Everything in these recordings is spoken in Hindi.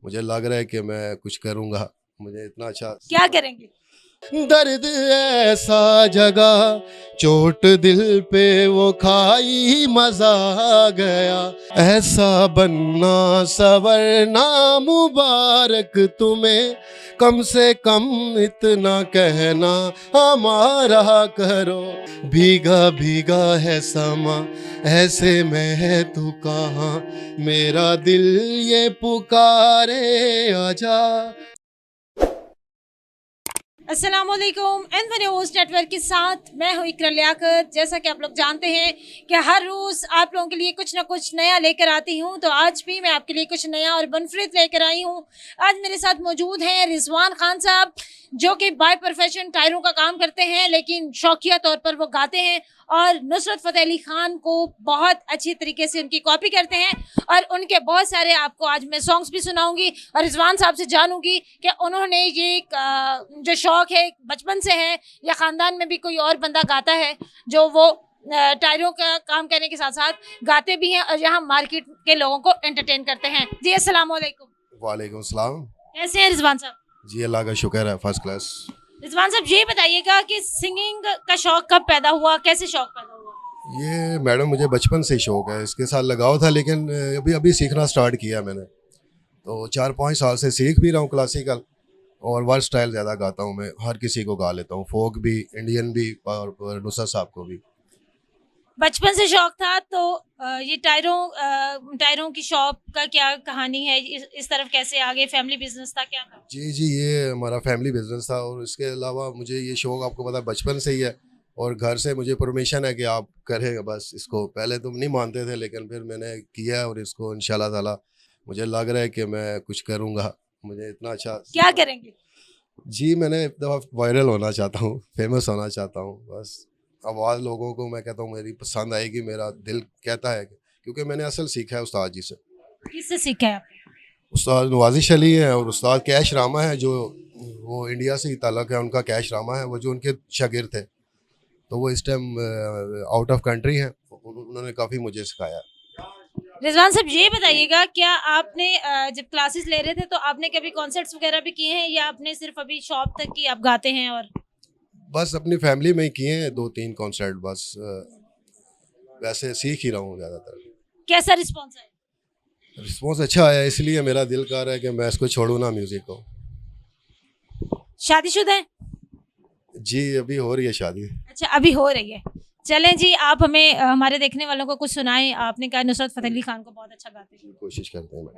मुझे लग रहा है कि मैं कुछ करूँगा। मुझे इतना अच्छा क्या करेंगे? दर्द ऐसा जगा, चोट दिल पे वो खाई, मजा आ गया। ऐसा बनना सवरना मुबारक तुम्हें, कम से कम इतना कहना हमारा करो। भीगा भीगा है समा, ऐसे में है तू कहाँ, मेरा दिल ये पुकारे आजा। अस्सलामुअलैकुम। एनवर न्यूज़ नेटवर्क के साथ मैं हूँ इकरा लियाकत। जैसा कि आप लोग जानते हैं कि हर रोज़ आप लोगों के लिए कुछ ना कुछ नया लेकर आती हूँ, तो आज भी मैं आपके लिए कुछ नया और बनफरीद लेकर आई हूँ। आज मेरे साथ मौजूद हैं रिजवान खान साहब, जो कि बाय प्रोफेशन टायरों का काम करते हैं, लेकिन शौकिया तौर पर वो गाते हैं और नुसरत फ़तेह अली खान को बहुत अच्छी तरीके से उनकी कॉपी करते हैं। और उनके बहुत सारे आपको आज मैं सॉन्ग्स भी सुनाऊंगी और रिजवान साहब से जानूंगी कि उन्होंने ये जो शौक है बचपन से है या ख़ानदान में भी कोई और बंदा गाता है जो वो टायरों का काम करने के साथ साथ गाते भी हैं और यहाँ मार्केट के लोगों को एंटरटेन करते हैं। जी अस्सलाम वालेकुम। वालेकुम सलाम। कैसे हैं रिजवान साहब? जी अल्लाह का शुक्र है, फर्स्ट क्लास। रिजवान साहब ये बताइएगा कि सिंगिंग का शौक कब पैदा हुआ, कैसे शौक पैदा हुआ? ये मैडम मुझे बचपन से ही शौक है, इसके साथ लगाव था, लेकिन अभी अभी सीखना स्टार्ट किया मैंने। तो 4-5 साल से सीख भी रहा हूँ क्लासिकल, और वर्ड स्टाइल ज़्यादा गाता हूँ मैं, हर किसी को गा लेता हूँ, फोक भी, इंडियन भी, और नुसरत साहब को भी। बचपन से शौक था तो ये टायरों की शॉप का क्या कहानी है? इस तरफ कैसे आगे? फैमिली बिजनेस था, क्या था? जी जी, ये हमारा फैमिली बिजनेस था, और इसके अलावा मुझे ये शौक आपको पता है बचपन से ही है, और घर से मुझे परमिशन है कि आप करें बस इसको। पहले तो नहीं मानते थे, लेकिन फिर मैंने किया, और इसको इंशाल्लाह ताला मुझे लग रहा है कि मैं कुछ करूँगा। मुझे इतना अच्छा क्या करेंगे? जी, मैंने एक दफ़ा वायरल होना चाहता हूँ, फेमस होना चाहता हूँ बस। आवाज़ लोगों को मैं कहता हूँ मेरी पसंद आएगी, मेरा दिल कहता है क्योंकि मैंने असल सीखा है उस्ताद जी से। किससे सीखा है आपने? उस्ताद नवाज़िश अली है और उस्ताद कैश रामा है, जो वो इंडिया से ही ताल्लुक़ है उनका। कैश रामा है वो, जो उनके शागिर्द थे, तो वो इस टाइम आउट ऑफ कंट्री हैं। उन्होंने काफ़ी मुझे सिखाया। रिजवान साहब ये बताइएगा, क्या आपने जब क्लासेस ले रहे थे तो आपने कभी कॉन्सर्ट्स वगैरह भी किए हैं या आपने सिर्फ अभी शॉप तक की आप गाते हैं? और बस अपनी फैमिली में ही किए हैं 2-3 कॉन्सर्ट बस। वैसे सीख ही रहा हूँ ज़्यादातर। कैसा रिस्पॉन्स है? रिस्पॉन्स अच्छा आया, इसलिए मेरा दिल कर रहा है कि मैं इसको छोड़ूँ ना, म्यूज़िक को। शादीशुदा है? जी, अभी हो रही है शादी। अच्छा, अभी हो रही है। चलें जी, आप हमें हमारे देखने वालों को कुछ सुनाएं। आपने कहा नुसरत फ़तेह अली खान को बहुत अच्छा गाते हैं। कोशिश करते हैं मैं।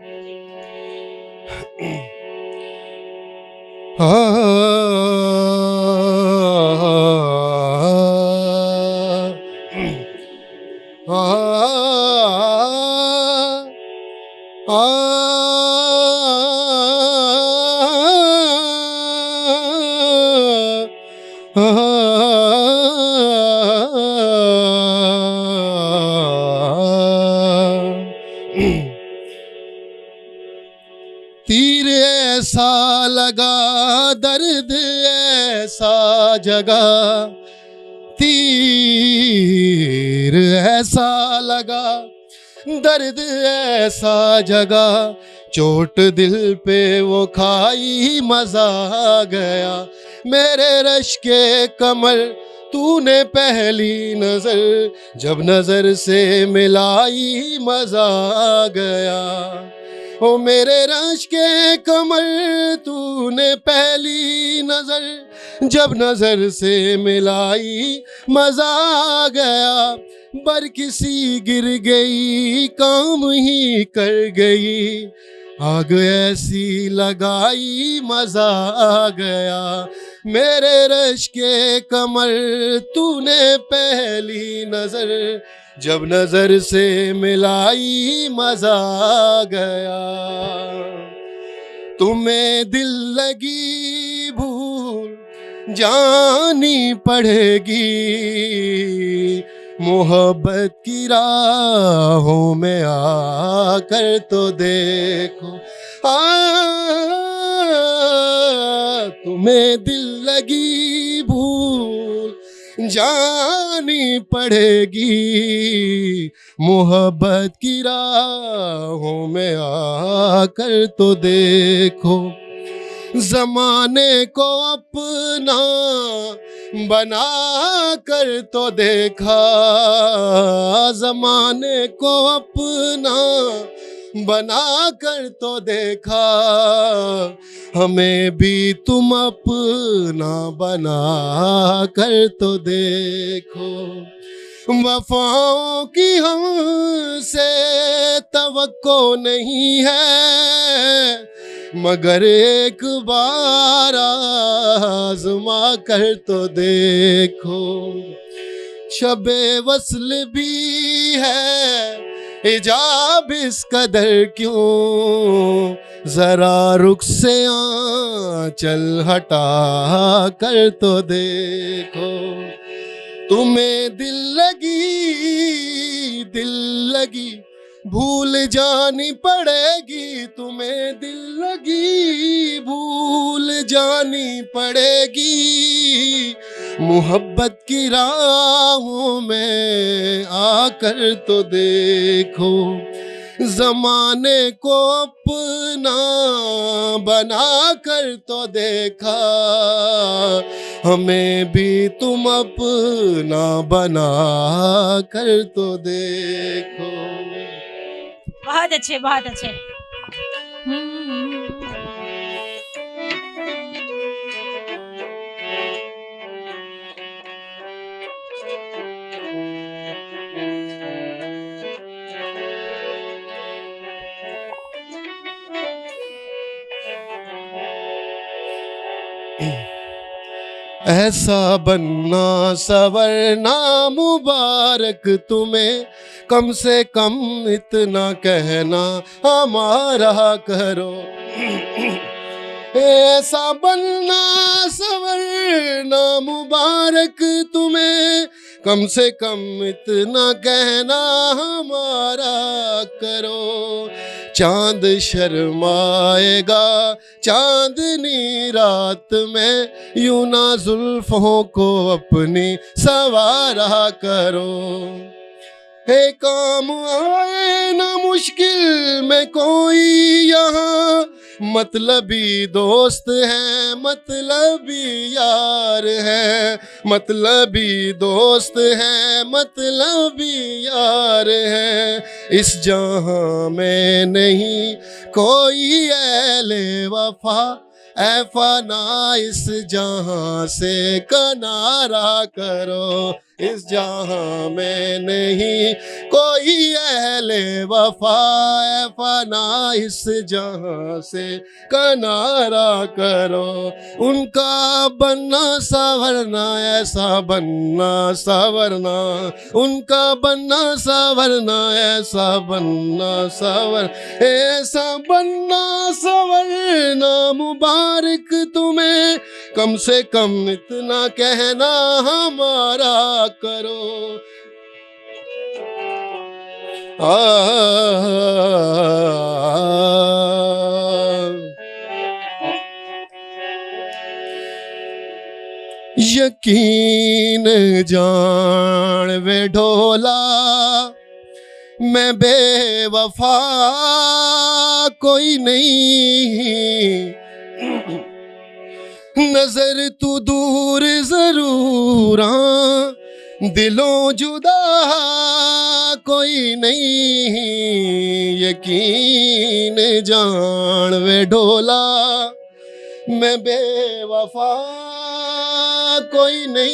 तीर ऐसा लगा, दर्द ऐसा जगा, तीर ऐसा लगा, दर्द ऐसा जगा, चोट दिल पे वो खाई, मजा आ गया। मेरे रश के कमर तूने पहली नजर, जब नजर से मिलाई, मजा आ गया। ओ मेरे रश के कमर तूने पहली नजर, जब नजर से मिलाई, मजा आ गया। बरकिसी गिर गई, काम ही कर गई, आग ऐसी लगाई, मजा आ गया। मेरे रश के कमर तूने पहली नजर, जब नजर से मिलाई, मजा आ गया। तुम्हें दिल लगी भूल जानी पड़ेगी, मोहब्बत की राहों में आकर तो देखो। तुम्हें दिल लगी भूल जानी पड़ेगी, मोहब्बत की राहों में आकर तो देखो, जमाने को अपना बना कर तो देखा, जमाने को अपना बना कर तो देखा, हमें भी तुम अपना बना कर तो देखो। वफाओं की हमसे तवक्को नहीं है, मगर एक बार आज़मा कर तो देखो। शबे वस्ल भी है, हिजाब इस कदर क्यों, जरा रुख से आंचल हटा कर तो देखो। तुम्हें दिल लगी भूल जानी पड़ेगी, तुम्हें दिल लगी भूल जानी पड़ेगी, मोहब्बत की राहों में आकर तो देखो, जमाने को अपना बना कर तो देखा, हमें भी तुम अपना बना कर तो देखो। बहुत अच्छे, बहुत अच्छे। ऐसा बनना सवरना मुबारक तुम्हें, कम से कम इतना कहना हमारा करो। ऐसा बनना सवरना मुबारक तुम्हें, कम से कम इतना कहना हमारा करो। चांद शर्माएगा चांदनी रात में, यूं ना जुल्फों को अपनी सवारा करो। हे काम आए ना मुश्किल में कोई यहाँ, मतलबी दोस्त है मतलबी यार है, मतलबी दोस्त है मतलबी यार है। इस जहां में नहीं कोई ऐले वफा, ऐ फना इस जहां से किनारा करो। इस जहां में नहीं कोई अहले वफा, ऐ फना इस जहां से किनारा करो। उनका बनना संवरना ऐसा बनना संवरना, उनका बनना संवरना ऐसा बनना संवर, ऐसा बनना संवरना मुबारक तुम्हें, कम से कम इतना कहना हमारा करो। यकीन जान वे ढोला, मैं बेवफा कोई नहीं, नजर तू दूर जरूर दिलों जुदा कोई नहीं। यकीन जान वे ढोला, मैं बेवफा कोई नहीं।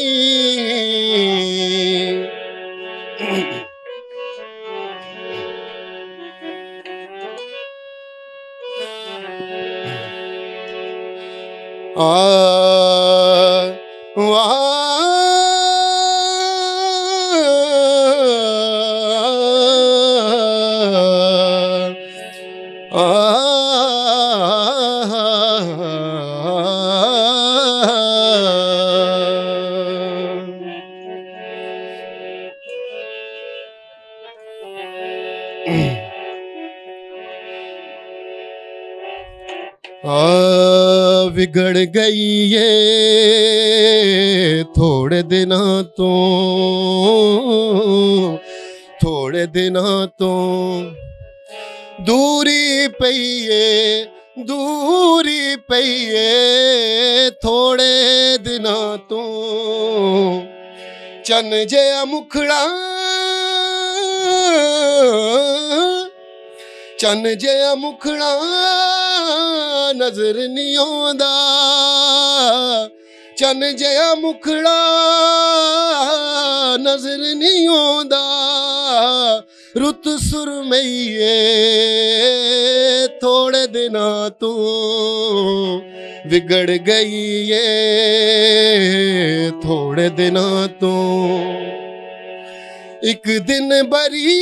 ਵਿਗੜ ਗਈ ਏ ਥੋੜੇ ਦਿਨਾਂ ਤੋਂ ਦੂਰੀ ਪਈ ਏ ਥੋੜੇ ਦਿਨਾਂ ਤੋਂ ਚੰਨ ਜਿਹਾ ਮੁਖੜਾ ਨਜ਼ਰ ਨਹੀਂ ਆਉਂਦਾ ਚੰਨ ਜਿਹਾ ਮੁਖੜਾ ਨਜ਼ਰ ਨਹੀਂ ਆਉਂਦਾ ਰੁੱਤ ਸੁਰਮਈਏ ਥੋੜੇ ਦਿਨਾਂ ਤੋਂ ਵਿਗੜ ਗਈ ਏ ਥੋੜੇ ਦਿਨਾਂ ਤੋਂ ਇੱਕ ਦਿਨ ਬਰੀ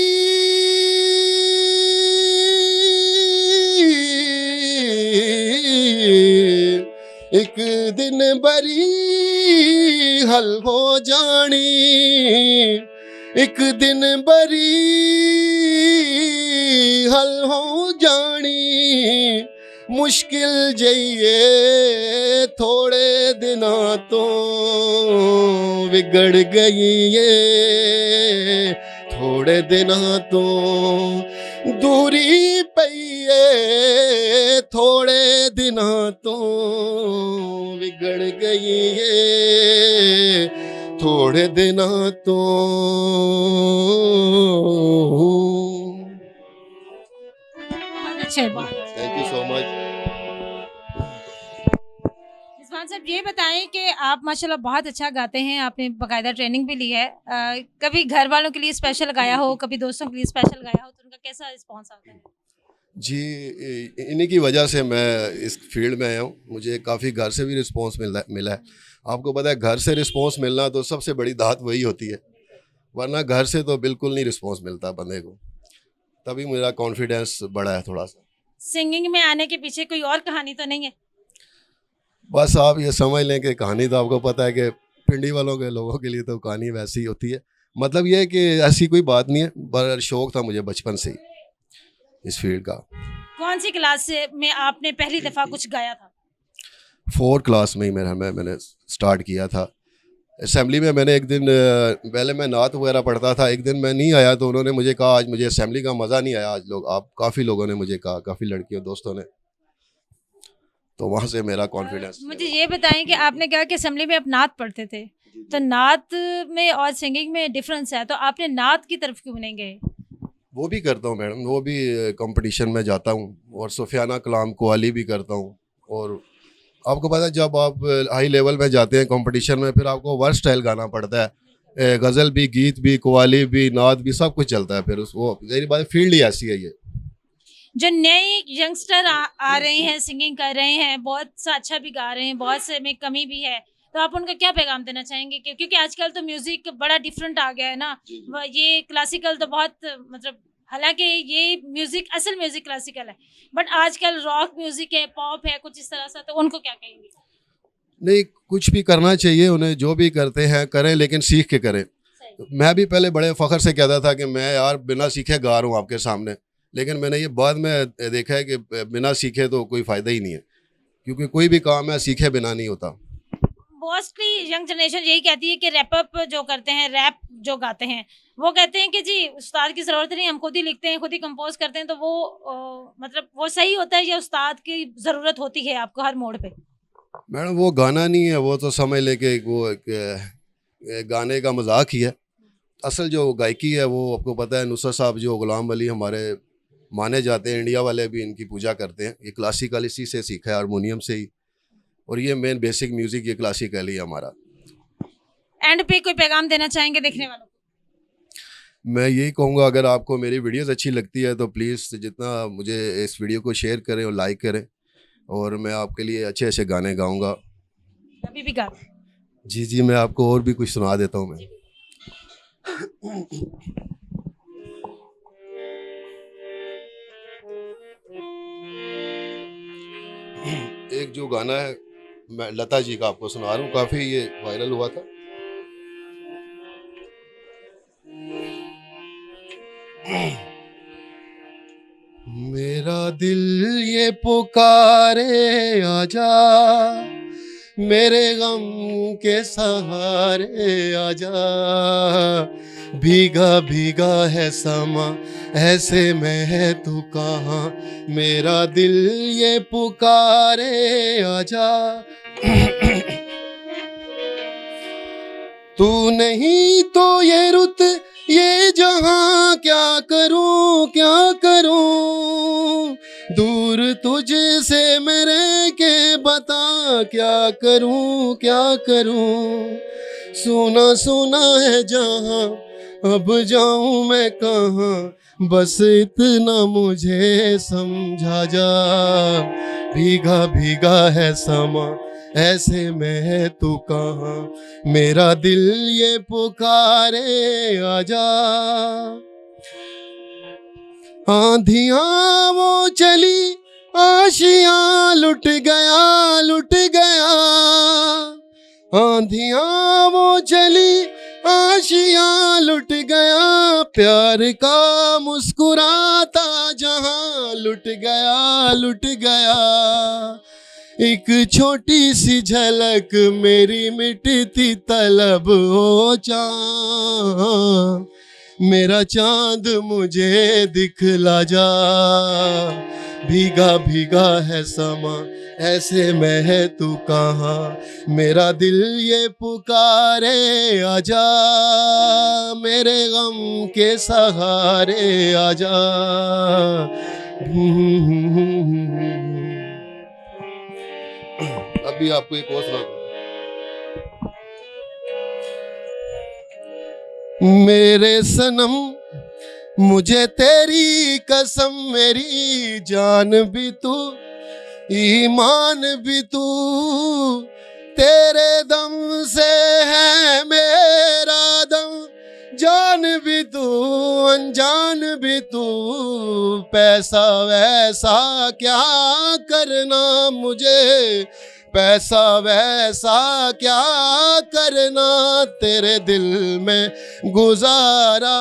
ਹੱਲ ਹੋ ਜਾਣੀ ਇੱਕ ਦਿਨ ਬਰੀ ਹੱਲ ਹੋ ਜਾਣੀ ਮੁਸ਼ਕਿਲ ਜਈਏ ਥੋੜੇ ਦਿਨਾਂ ਤੋਂ ਵਿਗੜ ਗਈ ਏ ਥੋੜੇ ਦਿਨਾਂ ਤੋਂ ਦੂਰੀ ਪਈ ਏ ਥੋੜੇ ਦਿਨਾਂ ਤੋਂ ਵਿਗੜ ਗਈ ਏ ਥੋੜੇ ਦਿਨਾਂ ਤੋਂ बहुत अच्छे बहुत अच्छे। Thank you so much Rizwan साहब ये बताएं कि आप माशाल्लाह बहुत अच्छा गाते हैं, आपने बाकायदा ट्रेनिंग भी ली है। कभी घर वालों के लिए स्पेशल गाया हो, कभी दोस्तों के लिए स्पेशल गाया हो, तो उनका कैसा रिस्पॉन्स आता है? जी, इन्हीं की वजह से मैं इस फील्ड में आया हूँ। मुझे काफ़ी घर से भी रिस्पांस मिला है। आपको पता है घर से रिस्पांस मिलना तो सबसे बड़ी दात वही होती है, वरना घर से तो बिल्कुल नहीं रिस्पांस मिलता बंदे को। तभी मेरा कॉन्फिडेंस बढ़ा है थोड़ा सा। सिंगिंग में आने के पीछे कोई और कहानी तो नहीं है? बस आप ये समझ लें कि कहानी तो आपको पता है कि पिंडी वालों के लोगों के लिए तो कहानी वैसी ही होती है। मतलब ये है कि ऐसी कोई बात नहीं है, पर शौक़ था मुझे बचपन से ही इस फील्ड का। कौन सी क्लास में आपने पहली दफ़ा कुछ गाया था? 4 क्लास में ही मैंने स्टार्ट किया था। असेंबली में मैंने एक दिन पहले मैं नात वगैरह पढ़ता था, एक दिन मैं नहीं आया तो उन्होंने मुझे कहा आज मुझे असेंबली का मज़ा नहीं आया। आज काफ़ी लोगों ने मुझे कहा, काफ़ी लड़कियों दोस्तों ने, तो वहाँ से मेरा कॉन्फिडेंस। मुझे ये बताएं कि आपने कहा कि असेंबली में आप नात पढ़ते थे, तो नात में और सिंगिंग में डिफरेंस है, तो आपने नात की तरफ क्यों नहीं गए? वो भी करता हूँ मैडम, वो भी कंपटीशन में जाता हूँ और सुफियाना कलाम कवाली भी करता हूँ। और आपको पता है जब आप हाई लेवल में जाते हैं कंपटीशन में, फिर आपको वर्स स्टाइल गाना पड़ता है, गज़ल भी, गीत भी, कवाली भी, नात भी, सब कुछ चलता है। फिर वो मेरी बात फील्ड ही ऐसी है। ये जो नए यंगस्टर आ रहे हैं, सिंगिंग कर रहे हैं, बहुत सा अच्छा भी गा रहे हैं, बहुत से में कमी भी है, तो आप उनका क्या पैगाम देना चाहेंगे? क्योंकि आजकल तो म्यूज़िक बड़ा डिफरेंट आ गया है ना, ये क्लासिकल तो बहुत मतलब, हालांकि ये म्यूज़िक असल म्यूज़िक क्लासिकल है, बट आजकल रॉक म्यूज़िक है, पॉप है, कुछ इस तरह से, तो उनको क्या कहेंगे? नहीं, कुछ भी करना चाहिए उन्हें, जो भी करते हैं करें, लेकिन सीख के करें। मैं भी पहले बड़े फ़ख्र से कहता था कि मैं यार बिना सीखे गा रहा हूँ आपके सामने, लेकिन मैंने ये बाद में देखा है कि बिना सीखे तो कोई फ़ायदा ही नहीं है, क्योंकि कोई भी काम है सीखे बिना नहीं होता। मोस्टली यंग जनरेशन यही कहती है कि रैप अप जो करते हैं, रैप जो गाते हैं, वो कहते हैं कि जी उस्ताद की ज़रूरत नहीं, हम खुद ही लिखते हैं, खुद ही कंपोज करते हैं, तो वो मतलब वो सही होता है या उस्ताद की ज़रूरत होती है आपको हर मोड़ पे? मैडम वो गाना नहीं है, वो तो समझ ले कि वो गाने का मजाक ही है। असल जो गायकी है वो आपको पता है, नुसरत साहब जो गुलाम अली हमारे माने जाते हैं, इंडिया वाले भी इनकी पूजा करते हैं। ये क्लासिकल इसी से सीखा है, हारमोनियम से ही, और ये मेन बेसिक म्यूज़िक ये क्लासिकल ही हमारा। एंड पे कोई पैगाम देना चाहेंगे देखने वालों को? मैं यही कहूँगा, अगर आपको मेरी वीडियोस अच्छी लगती है तो प्लीज़ जितना मुझे इस वीडियो को शेयर करें और लाइक करें, और मैं आपके लिए अच्छे अच्छे गाने गाऊँगा। अभी भी गा। जी, मैं आपको और भी कुछ सुना देता हूँ। मैं एक जो गाना है मैं लता जी का आपको सुना रहा हूँ, काफ़ी ये वायरल हुआ था। मेरा दिल ये पुकारे आजा, मेरे गम के सहारे आजा। भीगा भीगा है समा, ऐसे में है तू कहाँ, मेरा दिल ये पुकारे आजा। तू नहीं तो ये रुत ये जहां, क्या करूं क्या करूं, दूर तुझसे मेरे के बता, क्या करूं क्या करूं। सुना सुना है जहां, अब जाऊं मैं कहाँ, बस इतना मुझे समझा जा। भीगा भीगा है समा, ऐसे में है तू कहाँ, मेरा दिल ये पुकारे आजा। आंधियां वो चली, आशियां लुट गया लुट गया। आंधियां वो चली, आशियां लुट गया। प्यार का मुस्कुराता जहां, लुट गया लुट गया। एक छोटी सी झलक मेरी मिटती तलब हो चाँद, मेरा चांद मुझे दिखला जा। भीगा भीगा है समा, ऐसे में है तू कहाँ, मेरा दिल ये पुकारे आजा, मेरे गम के सहारे आजा। अभी आपको एक और सुना, मेरे सनम मुझे तेरी कसम, मेरी जान भी तू ईमान भी तू, तेरे दम से है मेरा दम, जान भी तू अनजान भी तू। पैसा वैसा क्या करना मुझे, पैसा वैसा क्या करना, तेरे दिल में गुजारा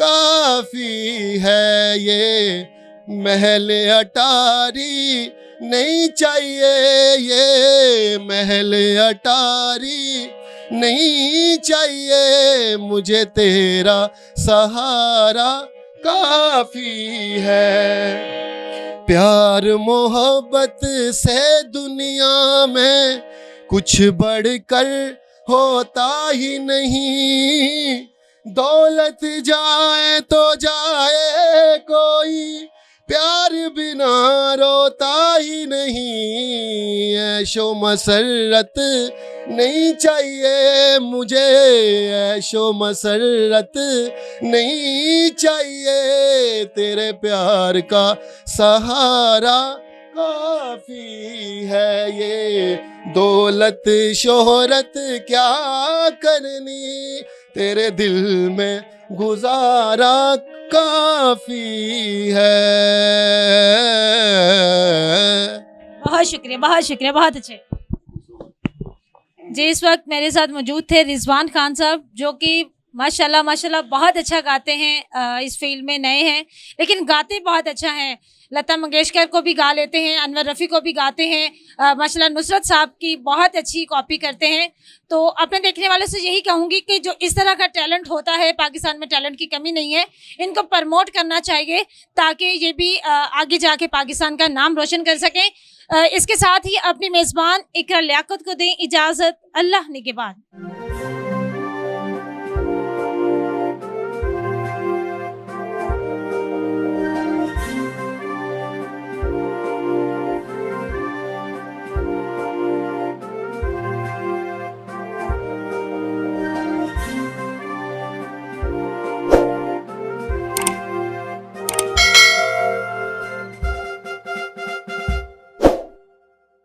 काफी है। ये महल अटारी नहीं चाहिए, ये महल अटारी नहीं चाहिए, मुझे तेरा सहारा काफी है। प्यार मोहब्बत से दुनिया में कुछ बढ़कर होता ही नहीं, दौलत जाए तो जाए कोई, प्यार बिना रोता ही नहीं। ऐशो मसरत नहीं चाहिए मुझे, ऐशो मसरत नहीं चाहिए, तेरे प्यार का सहारा काफी है। ये दौलत शोहरत क्या करनी, तेरे दिल में गुजारा काफी है। बहुत शुक्रिया, बहुत शुक्रिया, बहुत अच्छे जी। इस वक्त मेरे साथ मौजूद थे रिजवान खान साहब, जो कि माशाल्लाह माशाल्लाह बहुत अच्छा गाते हैं। इस फील्ड में नए हैं लेकिन गाते बहुत अच्छा हैं। लता मंगेशकर को भी गा लेते हैं, अनवर रफ़ी को भी गाते हैं। माशाल्लाह नुसरत साहब की बहुत अच्छी कॉपी करते हैं। तो अपने देखने वालों से यही कहूँगी कि जो इस तरह का टैलेंट होता है, पाकिस्तान में टैलेंट की कमी नहीं है, इनको प्रमोट करना चाहिए ताकि ये भी आगे जाके पाकिस्तान का नाम रोशन कर सकें। इसके साथ ही अपनी मेज़बान इकरा लियाकत को दें इजाज़त। अल्लाह निगहबान।